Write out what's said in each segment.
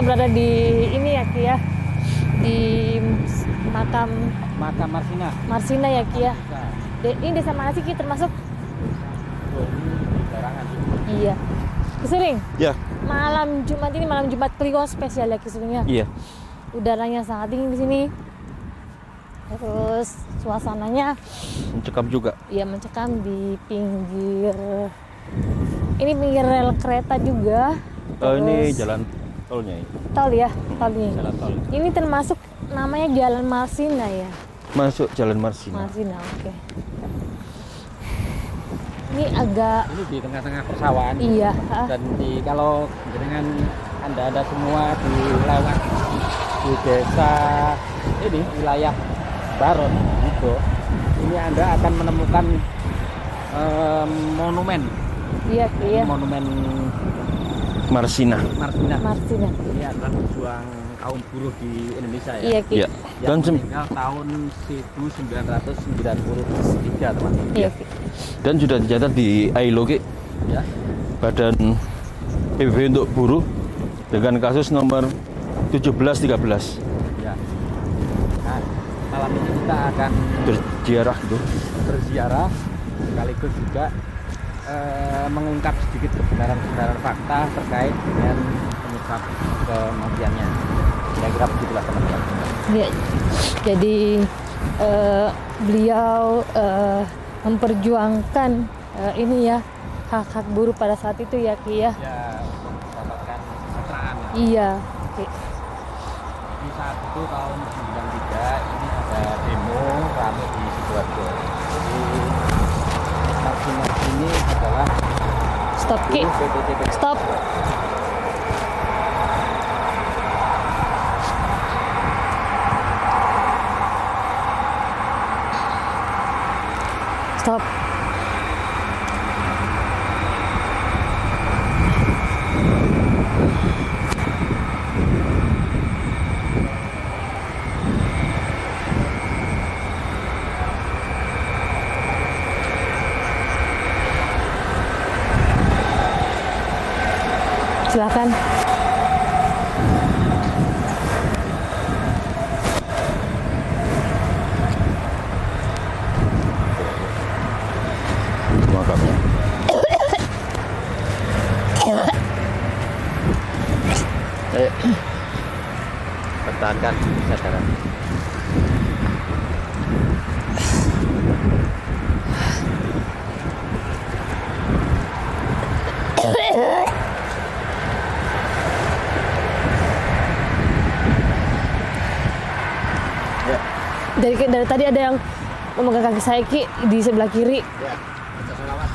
Berada di ini ya Ki ya, di makam Marsina ya Ki ya. Ini desa mana sih Ki termasuk? Iya. Ki Suring? Ya. Malam Jumat ini malam Jumat Kliwon spesial ya Ki Suring ya. Iya. Udaranya sangat dingin di sini. Terus suasananya mencekam juga. Iya, mencekam di pinggir. Ini pinggir rel kereta juga. Ini jalan tolnya ini. Tol ya, tolnya. Jalan tol. Ini termasuk namanya Jalan Marsina ya. Masuk Jalan Marsina. Marsina, oke. Ini agak. Ini di tengah-tengah persawahan. Iya. Dan kalau dengan Anda semua di lewat di desa ini wilayah Baron gitu, ini Anda akan menemukan monumen. Iya, iya. Monumen Marsina. Ini adalah pejuang kaum buruh di Indonesia ya. Iya, Ki. Ya. Yang meninggal tahun 1993 teman-teman. Iya, Ki. Dan sudah dicatat di ILO Ki. Ya. Badan PBB untuk buruh dengan kasus nomor 1713. Ya. Nah, malam ini kita akan berziarah gitu. Berziarah sekaligus juga mengungkap sedikit kebenaran fakta terkait dengan penyebab kematiannya. Kira-kira begitulah teman-teman. Ya, jadi beliau memperjuangkan ini ya, hak-hak buruh pada saat itu ya Ki ya. Ya, untuk mendapatkan kesejahteraan. Iya. Ki. Di saat itu tahun 93 ini ada demo ramai di Sidoarjo. Jadi Marsina ini adalah Stop Ki. Stop. Stop. Silakan. Makamnya. pertahankan kesadaran. Dari tadi ada yang memegang kaki saya Ki di sebelah kiri. Ya, baca sholawat.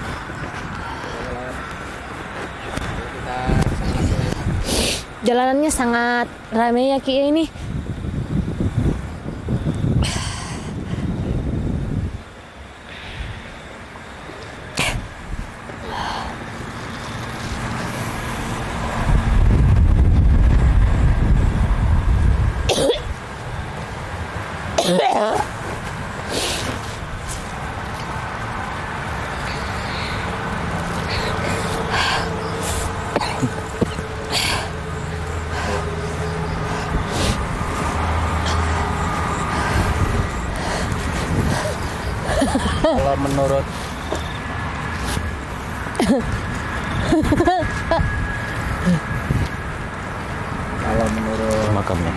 Jalanannya sangat ramai ya Ki ya ini. Kalau menurut makamnya.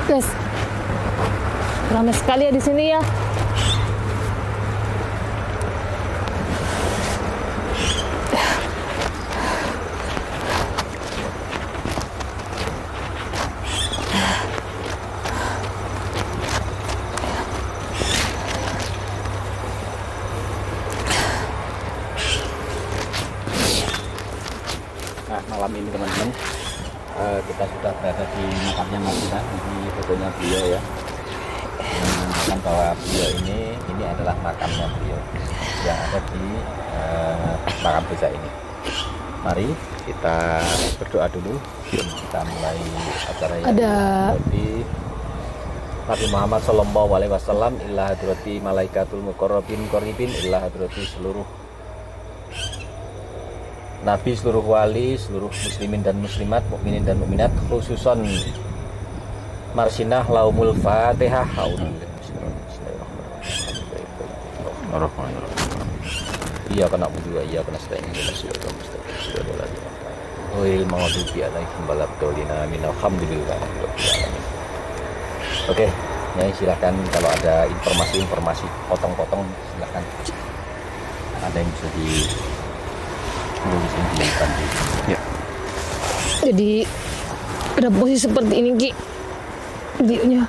Guys, ramai sekali ya di sini ya. Nah, malam ini teman-teman, kita sudah berada di makamnya Marsinah. Ini fotonya beliau ya, yang menunjukkan bahwa beliau ini adalah makamnya beliau yang ada di makam desa ini. Mari kita berdoa dulu sebelum kita mulai acara yang di Nabi Muhammad Sallallahu Alaihi Wasallam. Illa hadrati malaikatul muqarrabin qaribin, illa hadrati seluruh nabi, seluruh wali, seluruh muslimin dan muslimat, mukminin dan mukminat, khususon Marsinah laumul Fatihah. Iya kena budu, iya kena selain ini masih ada Oil maghdubi alaihim walabdolina minal hamdulillah. Oke, Nyai silahkan kalau ada informasi-informasi potong-potong silahkan. Ada yang bisa dijelaskan. Ya. Jadi ada posisi seperti ini Ki videonya.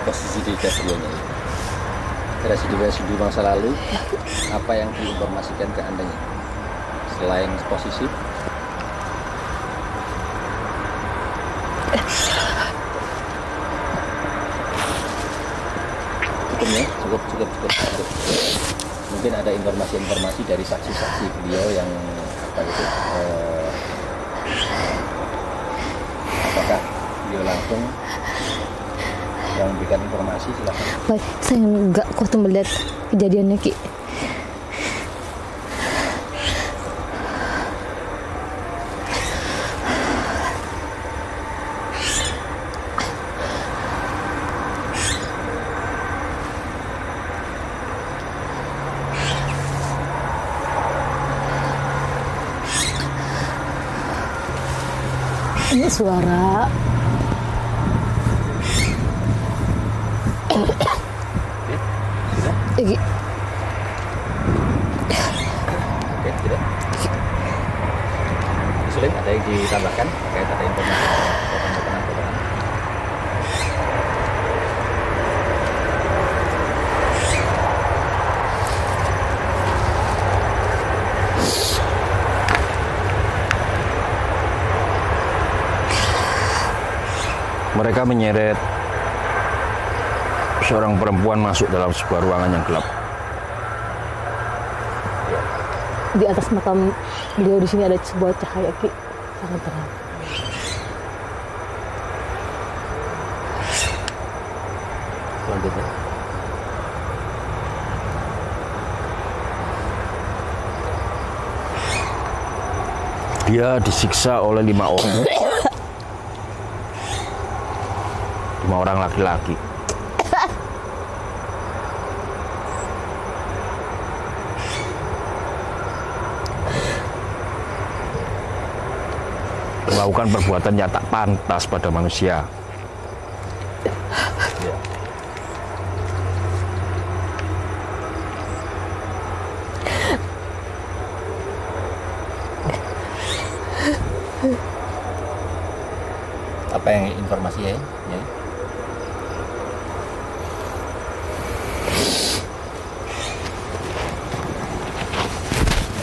Posisi di sebelumnya, residu masa lalu, apa yang diinformasikan ke Anda selain posisi? Cukup. Mungkin ada informasi-informasi dari saksi-saksi beliau yang apakah beliau langsung yang memberikan informasi, silakan. Baik, saya nggak kuat melihat kejadiannya Ki. Ini suara Iki. Oke, tidak. Sulit ada yang ditambahkan terkait ada informasi potongan-potongan. Mereka menyeret seorang perempuan masuk dalam sebuah ruangan yang gelap. Di atas makam beliau di sini ada sebuah cahaya Ki, sangat terang. Selanjutnya. Dia disiksa oleh 5 orang. 5 orang laki-laki. Melakukan perbuatan yang tak pantas pada manusia. Ya. Apa yang informasi ya?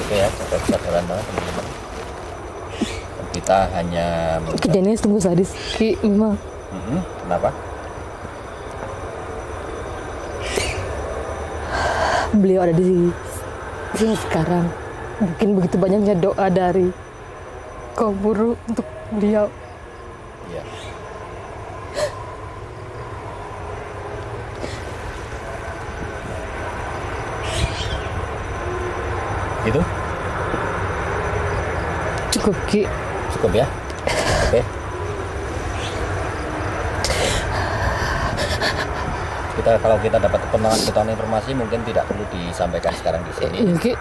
Oke ya, kesadaran banget teman-teman. Kita hanya Kejadiannya sungguh sadis Ki, memang. Kenapa? Beliau ada di sini sekarang. Mungkin begitu banyaknya doa dari kaum buruh untuk beliau. Iya. Gitu? Cukup Ki. Cukup ya? Oke. Kalau kita dapat potongan informasi mungkin tidak perlu disampaikan sekarang di sini. Iya Ki.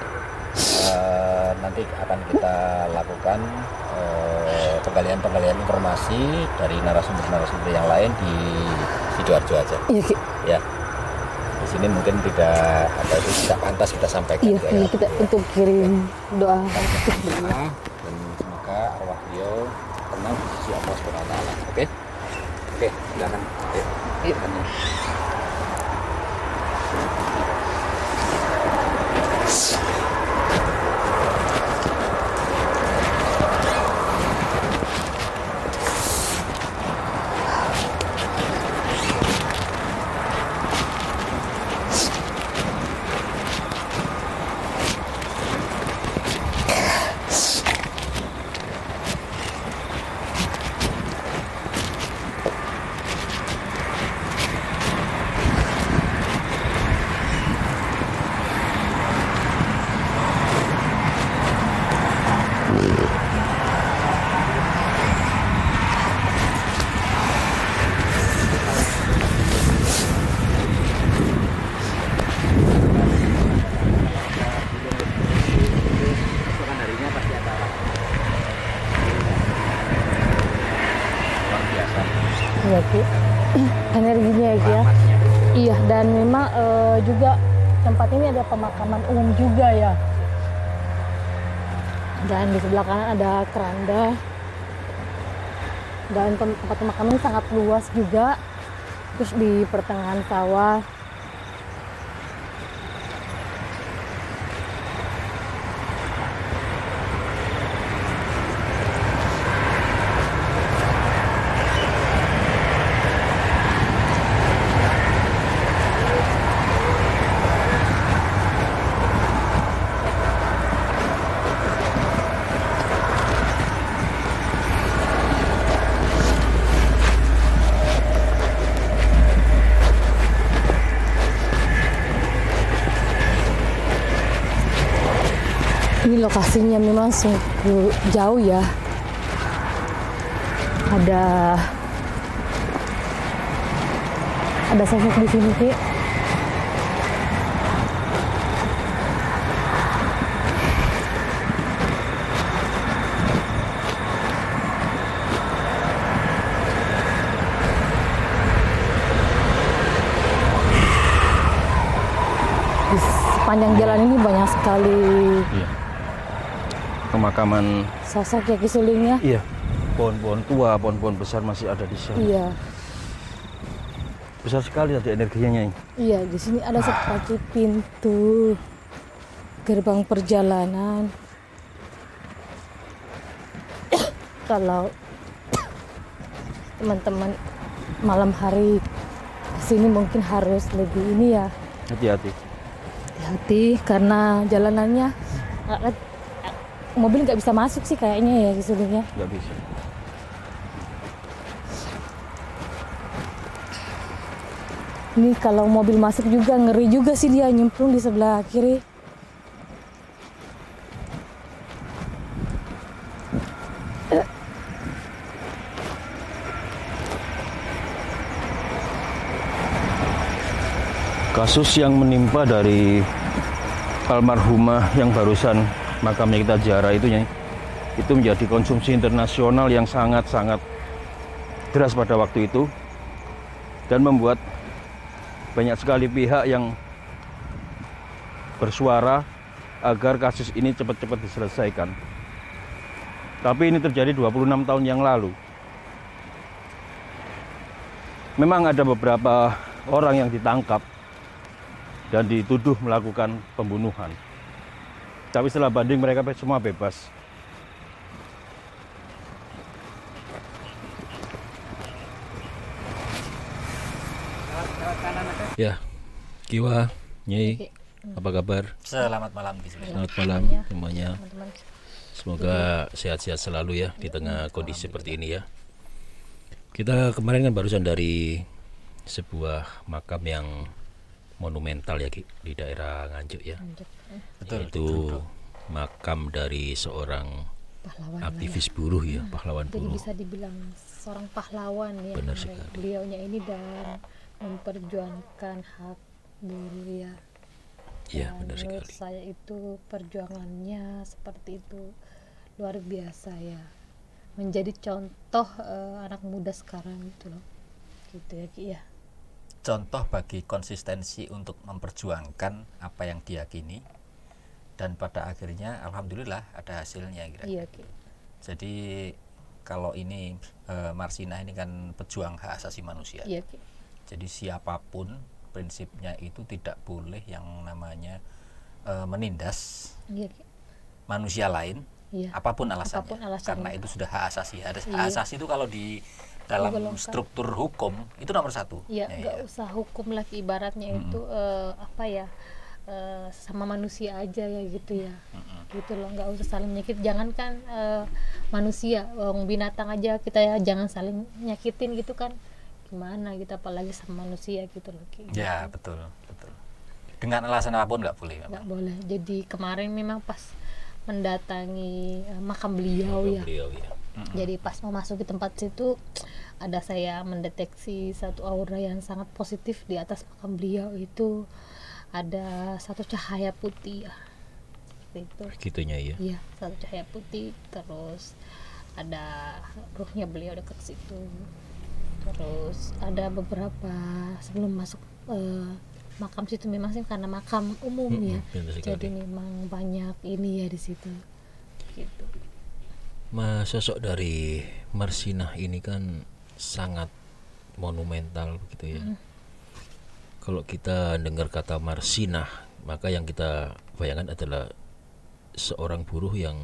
Nanti akan kita lakukan penggalian informasi dari narasumber yang lain di Sidoarjo aja. Iya Ki. Ya. Di sini mungkin tidak pantas kita sampaikan. Iya, kita untuk kirim doa. Dan semoga arwah beliau tenang di sisi Allah SWT. Oke? Oke, silakan. Ayo, kamu. Iya Ki, energinya ya Ki ya. Iya, dan memang juga tempat ini ada pemakaman umum juga ya. Dan di sebelah kanan ada keranda. Dan tempat pemakaman ini sangat luas juga. Terus di pertengahan sawah. Ini lokasinya memang sungguh jauh ya. Ada sosok di sini Ki. Di sepanjang jalan ini banyak sekali. Iya. Pemakaman Sosok ya Ki Suling ya. iya, pohon-pohon tua, pohon-pohon besar masih ada di sana. Iya. Besar sekali tadi energinya, Nyai. Iya, di sini ada seperti pintu gerbang perjalanan. Kalau teman-teman malam hari sini mungkin harus lebih ini ya, Hati-hati. hati karena jalanannya mobil nggak bisa masuk sih kayaknya ya sebenarnya. Nggak bisa. Ini kalau mobil masuk juga ngeri juga sih, dia nyemplung di sebelah kiri. Kasus yang menimpa dari almarhumah yang barusan makamnya kita ziarah itu, Nyai, itu menjadi konsumsi internasional yang sangat-sangat deras pada waktu itu dan membuat banyak sekali pihak yang bersuara agar kasus ini cepat-cepat diselesaikan. Tapi ini terjadi 26 tahun yang lalu. Memang ada beberapa orang yang ditangkap dan dituduh melakukan pembunuhan. Tapi setelah banding mereka semua bebas. Ya, Kiwa, Nyai, apa kabar? Selamat malam. Selamat malam semuanya. Semoga sehat-sehat selalu ya di tengah kondisi seperti ini ya. Kita kemarin kan barusan dari sebuah makam yang monumental ya Ki, di daerah Nganjuk ya. Betul. Itu makam dari seorang Pahlawan aktivis buruh ya, pahlawan Jadi buruh. bisa dibilang seorang pahlawan ya. Benar sekali. Beliaunya ini dan memperjuangkan hak buruh ya. Iya, Dan benar menurut sekali. saya itu perjuangannya seperti itu luar biasa ya. Menjadi contoh anak muda sekarang gitu loh. Gitu ya Ki ya. Contoh bagi konsistensi untuk memperjuangkan apa yang diyakini, dan pada akhirnya alhamdulillah ada hasilnya kira-kira. Iya Ki. Jadi kalau ini Marsinah ini kan pejuang hak asasi manusia. Iya Ki. Jadi siapapun prinsipnya itu tidak boleh yang namanya menindas Iya Ki. manusia lain, Iya. apapun alasannya. Apapun alasannya. Karena itu sudah hak asasi. Hak Iya. asasi itu kalau di dalam Digolongkan. struktur hukum itu nomor 1. Iya, nggak usah hukum lagi, ibaratnya itu apa ya, sama manusia aja ya gitu ya, gitu loh, nggak usah saling nyakit. Jangankan manusia, binatang aja kita ya jangan saling nyakitin gitu kan, gimana gitu, apalagi sama manusia gitu loh. Ya, betul, betul. Dengan alasan apapun nggak boleh. Nggak boleh. Jadi kemarin memang pas mendatangi makam beliau ya. Beliau ya. Jadi pas mau masuk di tempat situ, ada saya mendeteksi satu aura yang sangat positif di atas makam beliau. Itu ada satu cahaya putih ya, seperti itu. Gitunya ya. Iya, satu cahaya putih. Terus ada ruhnya beliau dekat situ. Terus ada beberapa sebelum masuk makam situ, memang sih karena makam umum ya, benar sekali. jadi memang banyak ini ya di situ. Gitu. Sosok dari Marsinah ini kan sangat monumental begitu ya. Kalau kita dengar kata Marsinah, maka yang kita bayangkan adalah seorang buruh yang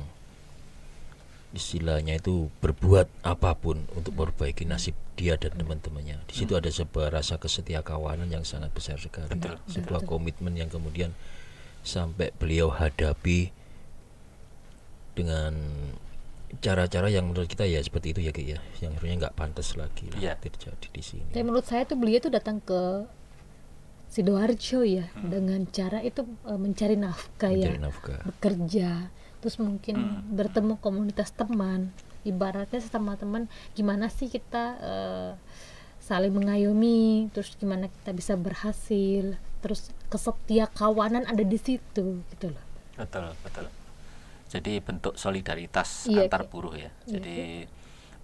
istilahnya itu berbuat apapun untuk memperbaiki nasib dia dan teman-temannya. Di situ ada sebuah rasa kesetiakawanan yang sangat besar sekali. Betul. Sebuah komitmen yang kemudian sampai beliau hadapi dengan cara-cara yang menurut kita ya seperti itu ya Ki ya, yang sebenarnya nggak pantas lagi lah terjadi di sini. Dan menurut saya tuh beliau tuh datang ke Sidoarjo ya dengan cara itu mencari nafkah, Mencari ya, nafkah. bekerja, terus mungkin bertemu komunitas teman, ibaratnya sesama teman, gimana sih kita saling mengayomi, terus gimana kita bisa berhasil, terus kesetiakawanan ada di situ gitu loh. Betul, betul. Jadi bentuk solidaritas Iya, antar Ki. buruh ya. Jadi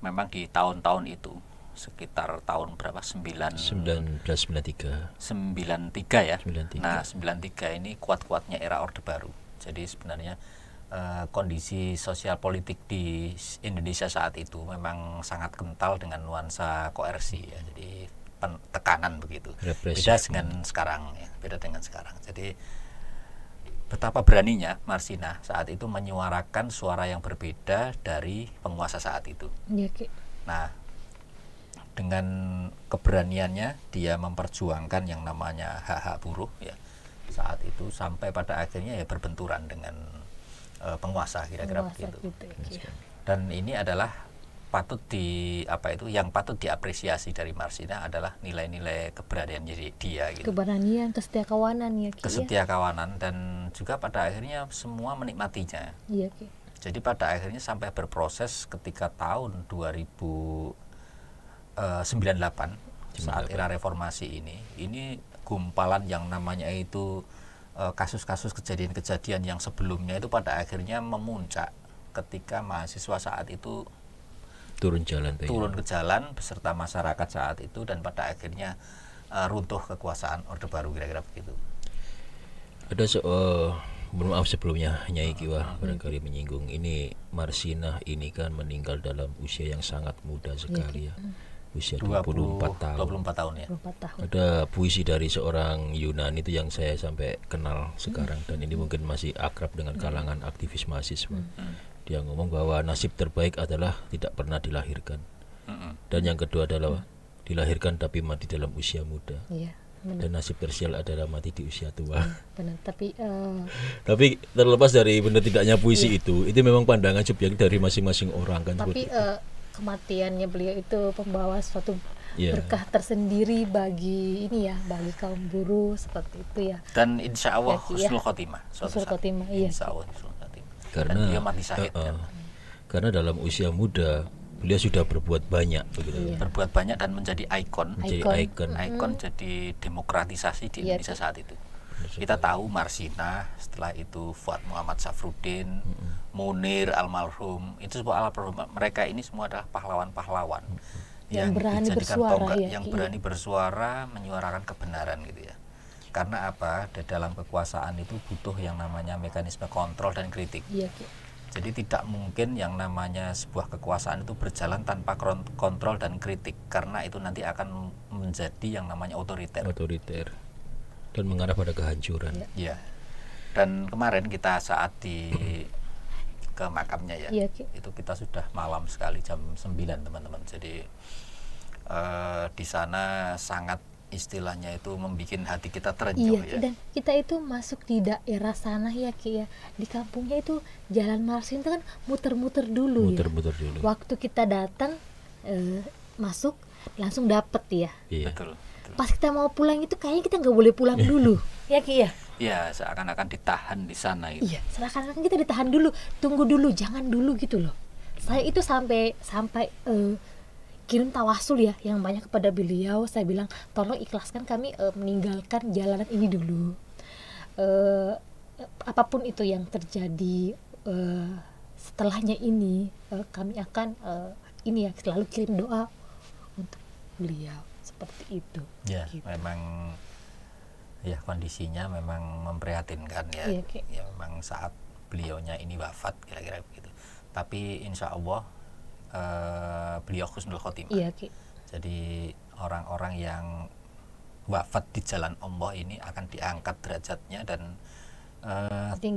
memang di tahun-tahun itu sekitar tahun berapa? 1993. 93 ya. 93. Nah, 93 ini kuat-kuatnya era Orde Baru. Jadi sebenarnya kondisi sosial politik di Indonesia saat itu memang sangat kental dengan nuansa koersi ya. Jadi tekanan begitu. Represif. Beda dengan sekarang ya. Beda dengan sekarang. Jadi betapa beraninya Marsinah saat itu menyuarakan suara yang berbeda dari penguasa saat itu. Iya Ki. Nah, dengan keberaniannya dia memperjuangkan yang namanya hak-hak buruh ya saat itu, sampai pada akhirnya ya berbenturan dengan penguasa kira-kira Penguasa begitu. gitu ya, Ki. Dan ini adalah yang patut diapresiasi dari Marsinah adalah nilai-nilai keberanian dia gitu. Keberanian, kesetiakawanan ya Ki. Kesetiakawanan, dan juga pada akhirnya semua menikmatinya. Iya Ki. Jadi pada akhirnya sampai berproses ketika tahun 2098 saat era reformasi ini gumpalan yang namanya itu kasus-kasus kejadian-kejadian yang sebelumnya itu pada akhirnya memuncak ketika mahasiswa saat itu Turun jalan tuh ya. turun ke jalan beserta masyarakat saat itu, dan pada akhirnya runtuh kekuasaan Orde Baru kira-kira begitu. Ada mohon maaf sebelumnya Nyai Kiwah barangkali menyinggung ini, Marsinah ini kan meninggal dalam usia yang sangat muda sekali ya. Usia 24 tahun. 24 tahun ya. 24 tahun. Ada puisi dari seorang Yunani itu yang saya sampai kenal sekarang, dan ini mungkin masih akrab dengan kalangan aktivis mahasiswa. Dia ngomong bahwa nasib terbaik adalah tidak pernah dilahirkan. Dan yang kedua adalah dilahirkan tapi mati dalam usia muda. Iya, benar. Dan nasib tersial adalah mati di usia tua. Benar, tapi Tapi terlepas dari benar tidaknya puisi itu memang pandangan subjektif dari masing-masing orang kan. tapi seperti itu. kematiannya beliau itu membawa suatu Iya. berkah tersendiri bagi ini ya, bagi kaum buruh seperti itu ya. Dan insya Allah Ya, Ki, ya. husnul khotimah. Suatu Husnul saat. khotimah, iya, Insya Ki. Allah husnul khotimah. Karena Dan dia mati syahid kan. karena dalam usia muda beliau sudah berbuat banyak begitu. Iya. Berbuat banyak dan menjadi ikon. Menjadi Ikon. ikon. Jadi demokratisasi di Iya, Indonesia saat itu. Kita tahu Marsinah, setelah itu Fuad Muhammad Safruddin, Munir almarhum, itu semua almarhum. Mereka ini semua adalah pahlawan-pahlawan Yang berani dijadikan bersuara, tonggak, ya, yang Ki. berani bersuara, menyuarakan kebenaran gitu ya. Karena apa? Di dalam kekuasaan itu butuh yang namanya mekanisme kontrol dan kritik. Iya Ki. Jadi tidak mungkin yang namanya sebuah kekuasaan itu berjalan tanpa kontrol dan kritik, karena itu nanti akan menjadi yang namanya otoriter. Dan mengarah pada kehancuran. Ya. Dan kemarin kita saat ke makamnya ya, itu kita sudah malam sekali, jam 9 teman-teman. Jadi di sana sangat istilahnya itu membuat hati kita terenyuh ya. Dan kita itu masuk di daerah sana ya Ki ya. Di kampungnya itu Jalan Marsin itu kan muter-muter dulu ya. Waktu kita datang masuk langsung dapet ya. Betul. Pas kita mau pulang itu kayaknya kita nggak boleh pulang dulu. Ya Ki ya. Ya, seakan-akan ditahan di sana gitu. Iya, seakan-akan kita ditahan dulu, tunggu dulu, jangan dulu gitu loh. Saya itu sampai kirim tawasul ya yang banyak kepada beliau. Saya bilang tolong ikhlaskan kami meninggalkan jalanan ini dulu. Apapun itu yang terjadi setelahnya ini, kami akan ini ya selalu kirim doa untuk beliau seperti itu. Ya, gitu. memang ya kondisinya memang memprihatinkan ya. Ya memang saat beliaunya ini wafat kira-kira begitu. Tapi insya Allah beliau husnul khotimah. Jadi orang-orang yang wafat di jalan Allah ini akan diangkat derajatnya dan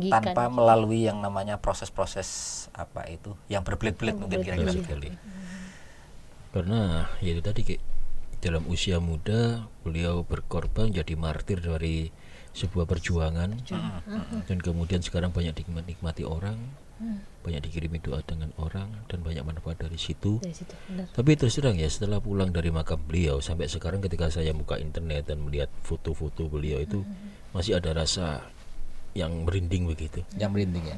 tanpa melalui yang namanya proses-proses apa itu yang berbelit-belit mungkin kira-kira sekali. Karena ya itu tadi dalam usia muda beliau berkorban jadi martir dari sebuah perjuangan. Dan kemudian sekarang banyak dinikmati orang, banyak dikirimi doa dengan orang, dan banyak manfaat dari situ. Tapi terus terang ya, setelah pulang dari makam beliau sampai sekarang ketika saya buka internet dan melihat foto-foto beliau itu masih ada rasa yang merinding begitu. Yang merinding ya.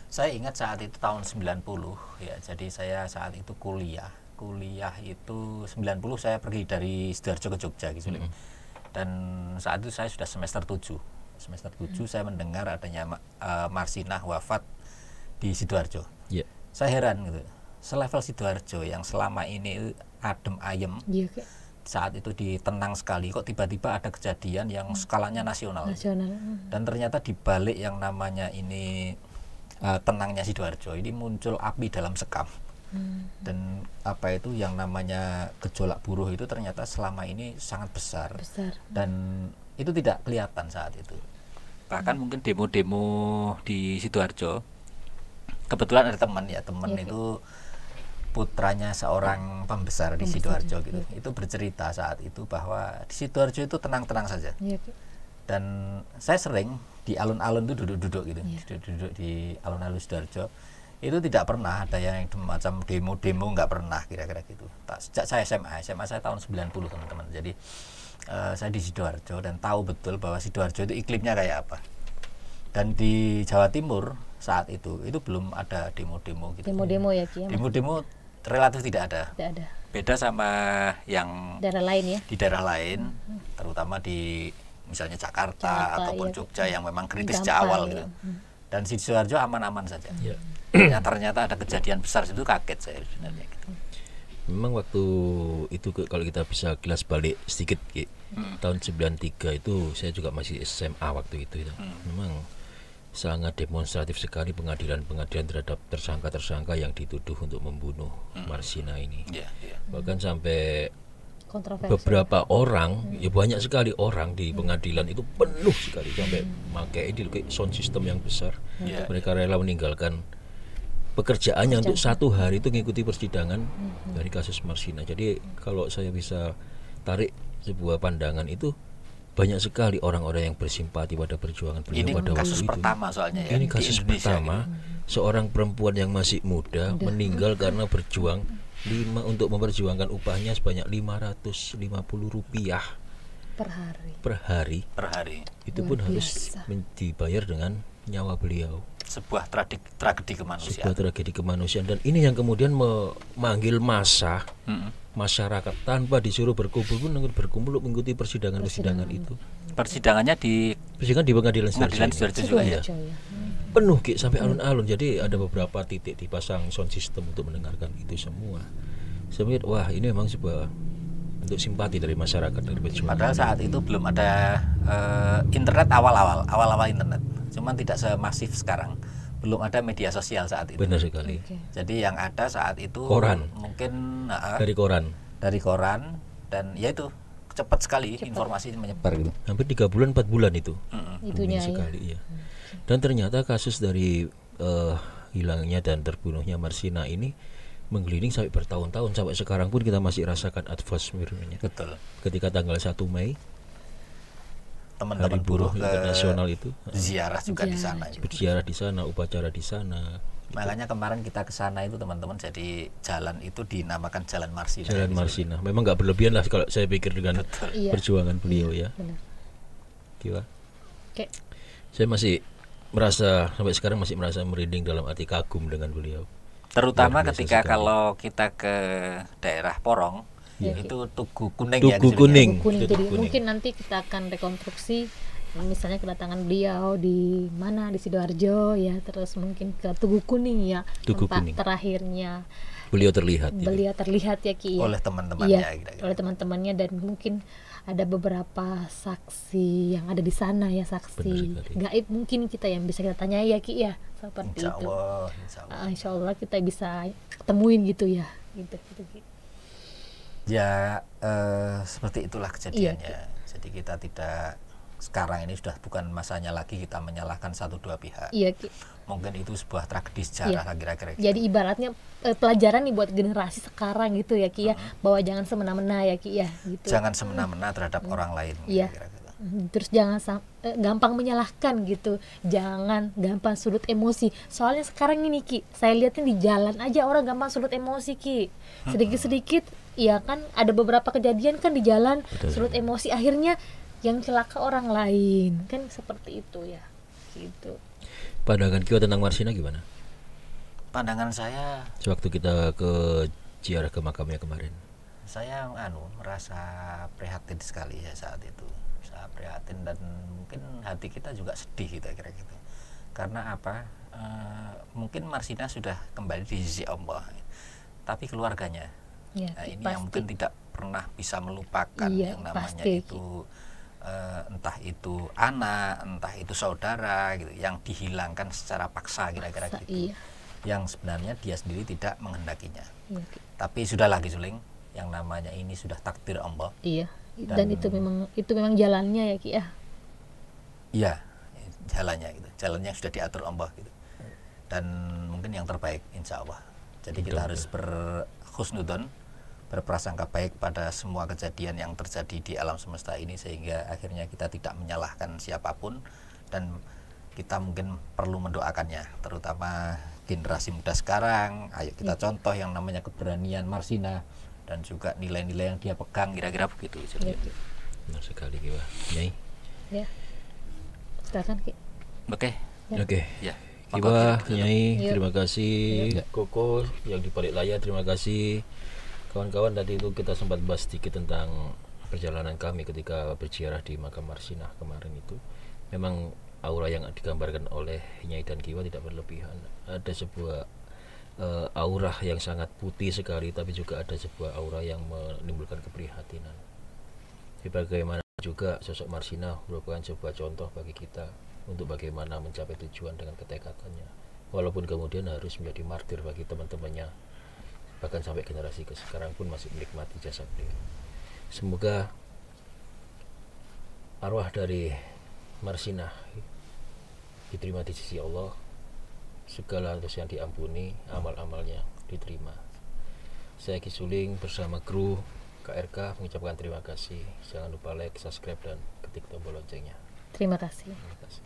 Saya ingat saat itu tahun 90 ya. Jadi saya saat itu kuliah itu 90 saya pergi dari Sidoarjo ke Jogja gitu. Dan saat itu saya sudah semester 7 saya mendengar adanya Marsinah wafat di Sidoarjo. Saya heran gitu, selevel Sidoarjo yang selama ini adem ayem, saat itu ditenang sekali, kok tiba-tiba ada kejadian yang skalanya nasional. Dan ternyata di balik yang namanya ini tenangnya Sidoarjo ini muncul api dalam sekam. Dan apa itu yang namanya gejolak buruh itu ternyata selama ini sangat besar. Dan itu tidak kelihatan saat itu. Bahkan mungkin demo-demo di Sidoarjo, kebetulan ada teman itu putranya seorang pembesar di Sidoarjo gitu. Itu bercerita saat itu bahwa di Sidoarjo itu tenang-tenang saja. Dan saya sering di alun-alun itu duduk-duduk gitu, duduk di alun-alun Sidoarjo. Itu tidak pernah ada yang macam demo-demo, nggak pernah kira-kira gitu. Sejak saya SMA saya tahun 90 teman-teman. Jadi saya di Sidoarjo dan tahu betul bahwa Sidoarjo itu iklimnya kayak apa. Dan di Jawa Timur saat itu belum ada demo-demo gitu. Demo-demo ya Ki. Demo-demo relatif tidak ada. Beda sama yang daerah lain ya. Di daerah lain, terutama di misalnya Jakarta ataupun Jogja yang memang kritis sejak awal gitu. Dan di Sidoarjo aman-aman saja. Ya, ternyata ada kejadian besar itu kaget saya sebenarnya gitu. Memang waktu itu kalau kita bisa kilas balik sedikit tahun 93 itu saya juga masih SMA waktu itu. Memang sangat demonstratif sekali pengadilan terhadap tersangka-tersangka yang dituduh untuk membunuh Marsinah ini. Bahkan sampai beberapa orang, ya banyak sekali orang di pengadilan itu penuh sekali sampai pakai sound system yang besar. Mereka rela meninggalkan pekerjaannya untuk satu hari itu mengikuti persidangan dari kasus Marsinah. Jadi kalau saya bisa tarik sebuah pandangan itu, banyak sekali orang-orang yang bersimpati pada perjuangan beliau pada waktu itu. Ini kasus pertama soalnya ya. Ini kasus pertama seorang perempuan yang masih muda meninggal karena berjuang untuk memperjuangkan upahnya sebanyak Rp550 per hari. Itu pun harus dibayar dengan nyawa beliau. Sebuah tragedi kemanusiaan. Dan ini yang kemudian memanggil masyarakat tanpa disuruh berkumpul pun berkumpul mengikuti persidangan itu. Persidangan di pengadilan Sidoarjo juga ya. Penuh sampai alun-alun. Jadi ada beberapa titik dipasang sound system untuk mendengarkan itu semua. Saya mikir, wah ini memang sebuah untuk simpati dari masyarakat dari perjuangan. Padahal saat itu belum ada internet awal-awal internet. Cuman tidak semasif sekarang. belum ada media sosial saat itu. Benar sekali. Oke. Jadi yang ada saat itu Koran. mungkin Dari koran. dari koran, dan ya itu cepat sekali informasi menyebar gitu. Hampir 3 bulan 4 bulan itu. Itunya ya. Sekali, iya. Dan ternyata kasus dari hilangnya dan terbunuhnya Marsina ini menggelinding sampai bertahun-tahun, sampai sekarang pun kita masih rasakan atmosfernya. Betul. Ketika tanggal 1 Mei Teman-teman Hari Buruh buruh ke Internasional itu ziarah juga di sana. berziarah di sana, upacara di sana. Makanya kemarin kita ke sana itu teman-teman, jadi jalan itu dinamakan Jalan Marsina. Jalan Marsina. Memang nggak berlebihan lah kalau saya pikir dengan Iya. perjuangan beliau ya. Benar. Gila. Oke. Saya masih merasa sampai sekarang masih merasa merinding dalam arti kagum dengan beliau. Terutama Luar biasa ketika sekali. kalau kita ke daerah Porong, Iya. itu Tugu Kuning Tugu ya disebutnya. Kuning. Kuning. Itu Jadi kuning. mungkin nanti kita akan rekonstruksi misalnya kedatangan beliau di mana, di Sidoarjo ya, terus mungkin ke Tugu Kuning ya, Tugu tempat Kuning. terakhirnya Beliau terlihat. ya. beliau terlihat ya Ki ya. Oleh teman-temannya Iya, kira-kira. oleh teman-temannya, dan mungkin ada beberapa saksi yang ada di sana ya, saksi Benar sekali. gaib mungkin kita yang bisa kita tanya ya Ki ya, seperti Insya itu. Allah, insya Allah. Insya Allah kita bisa ketemuin gitu ya, gitu Ki. Ya seperti itulah kejadiannya. Jadi kita tidak, sekarang ini sudah bukan masanya lagi kita menyalahkan satu dua pihak. Iya Ki. Mungkin itu sebuah tragedi sejarah Iya. lah kira-kira. Jadi ibaratnya pelajaran nih buat generasi sekarang gitu ya Ki ya, bahwa jangan semena-mena ya Ki ya, gitu. Jangan semena-mena terhadap orang lain. Iya. Kira-kira gitu. Terus jangan gampang menyalahkan gitu, jangan gampang sudut emosi. Soalnya sekarang ini Ki, saya lihatnya di jalan aja orang gampang sudut emosi Ki, sedikit-sedikit. Ya kan ada beberapa kejadian kan di jalan sudut emosi, akhirnya yang celaka orang lain kan, seperti itu ya, gitu. Pandangan Kiwa tentang Marsina gimana? Pandangan saya Sewaktu kita ke ziarah ke makamnya kemarin. merasa prihatin sekali ya saat itu. Saya prihatin, dan mungkin hati kita juga sedih gitu kira-kira gitu. Karena apa? Mungkin Marsina sudah kembali di sisi Allah, tapi keluarganya, Ya, nah, ini pasti. yang mungkin tidak pernah bisa melupakan Iya, yang namanya pasti. itu entah itu anak, entah itu saudara gitu, yang dihilangkan secara paksa kira-kira Paksa, gitu. iya. Yang sebenarnya dia sendiri tidak menghendakinya. Iya, Ki. Tapi sudah lagi Suling, yang namanya ini sudah takdir Allah. Iya. Dan itu memang jalannya ya Ki ya. Iya, jalannya gitu. Jalannya sudah diatur Allah gitu. Dan mungkin yang terbaik insya Allah. Jadi kita harus berhusnudzon, berprasangka baik pada semua kejadian yang terjadi di alam semesta ini, sehingga akhirnya kita tidak menyalahkan siapapun, dan kita mungkin perlu mendoakannya, terutama generasi muda sekarang. Ayo kita contoh yang namanya keberanian Marsina dan juga nilai-nilai yang dia pegang, kira-kira begitu. Iya, Ki. Benar sekali Kiwa. Nyai. Ya. Silakan Ki. Oke. Ya. Oke. Ya. Kiwa, Nyai, Yuk. terima kasih. Ya. Koko yang di balik layar, terima kasih. Kawan-kawan, tadi itu kita sempat bahas sedikit tentang perjalanan kami ketika berziarah di makam Marsina kemarin itu. Memang aura yang digambarkan oleh Nyai dan Kiwa tidak berlebihan. Ada sebuah aura yang sangat putih sekali, tapi juga ada sebuah aura yang menimbulkan keprihatinan. Bagaimana juga sosok Marsina merupakan sebuah contoh bagi kita untuk bagaimana mencapai tujuan dengan ketekadannya, walaupun kemudian harus menjadi martir bagi teman-temannya, bahkan sampai generasi ke sekarang pun masih menikmati jasa beliau. Semoga arwah dari Marsina diterima di sisi Allah, segala dosa yang diampuni, amal-amalnya diterima. Saya Ki Suling bersama kru KRK mengucapkan terima kasih. Jangan lupa like, subscribe, dan ketik tombol loncengnya. Terima kasih. Terima kasih.